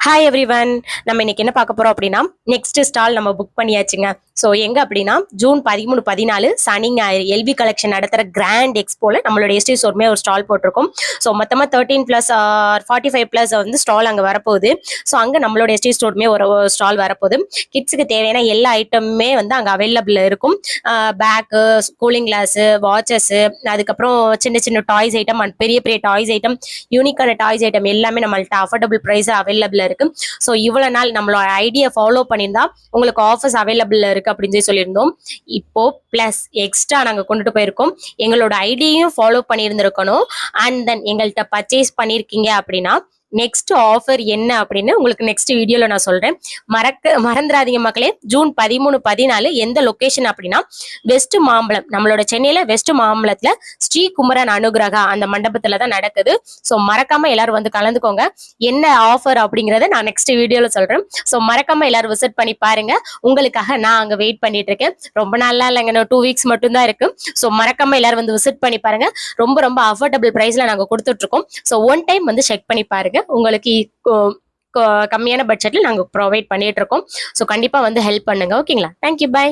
Hi everyone. நம்ம இன்னைக்கு என்ன பார்க்க போறோம் அப்படின்னா, நெக்ஸ்ட் ஸ்டால் நம்ம புக் பண்ணியாச்சுங்க. ஸோ எங்க அப்படின்னா ஜூன் 13, 14 சனி ஞாயிறு எல்வி கலெக்ஷன் நடத்துற கிராண்ட் எக்ஸ்போல நம்மளோட எஸ்டி ஸ்டோருமே ஒரு ஸ்டால் போட்டிருக்கோம். ஸோ மொத்தமாக 13+ 45+ வந்து ஸ்டால் அங்கே வரப்போகுது. ஸோ அங்கே நம்மளோட எஸ்டி ஸ்டோருமே ஒரு ஸ்டால் வரப்போகுது. கிட்ஸுக்கு தேவையான எல்லா ஐட்டமுமே வந்து அங்கே அவைலபிள் இருக்கும். பேக்கு, கூலிங் கிளாஸு, வாட்சஸ்ஸு, அதுக்கப்புறம் சின்ன சின்ன டாய்ஸ் ஐட்டம் அண்ட் பெரிய பெரிய டாய்ஸ் ஐட்டம், யூனிக்கான டாய்ஸ் ஐட்டம் எல்லாமே நம்மள்ட்ட அஃபோர்டபுள் ப்ரைஸ் அவைலபிள் இருக்கு. ஸோ இவ்வளவு நாள் நம்மளோட ஐடியா ஃபாலோ பண்ணியிருந்தா உங்களுக்கு ஆஃபர்ஸ் அவைலபிள் இருக்கு அப்படின்னு சொல்லியிருந்தோம். இப்போ பிளஸ் எக்ஸ்ட்ரா நாங்கள் கொண்டுட்டு போயிருக்கோம். எங்களோட ஐடியையும் ஃபாலோ பண்ணியிருந்திருக்கணும். அண்ட் தென் எங்கள்கிட்ட பர்ச்சேஸ் பண்ணியிருக்கீங்க அப்படின்னா நெக்ஸ்ட் ஆஃபர் என்ன அப்படின்னு உங்களுக்கு நெக்ஸ்ட் வீடியோல நான் சொல்றேன். மறந்துடாதீங்க மக்களே. ஜூன் 13, 14 எந்த லொகேஷன் அப்படின்னா வெஸ்ட் மாம்பலம், நம்மளோட சென்னையில வெஸ்ட் மாம்பலத்துல ஸ்ரீ குமரன் அனுகிரகா அந்த மண்டபத்துல தான் நடக்குது. ஸோ மறக்காம எல்லாரும் வந்து கலந்துக்கோங்க. என்ன ஆஃபர் அப்படிங்கறத நான் நெக்ஸ்ட் வீடியோல சொல்றேன். ஸோ மறக்காம எல்லாரும் விசிட் பண்ணி பாருங்க. உங்களுக்காக நான் அங்க வெயிட் பண்ணிட்டு இருக்கேன். ரொம்ப நாளா இல்லைங்க, 2 வீக்ஸ் மட்டும் தான் இருக்கு. ஸோ மறக்காம எல்லாரும் வந்து விசிட் பண்ணி பாருங்க. ரொம்ப ரொம்ப அஃபோர்டபுள் பிரைஸ்ல நாங்க கொடுத்துட்டு இருக்கோம். ஸோ ஒன் டைம் வந்து செக் பண்ணி பாருங்க. உங்களுக்கு கம்மியான பட்ஜெட்ல நாங்க ப்ரொவைட் பண்ணிட்டு இருக்கோம். ஸோ கண்டிப்பா வந்து ஹெல்ப் பண்ணுங்க. ஓகேங்களா? Thank you, by.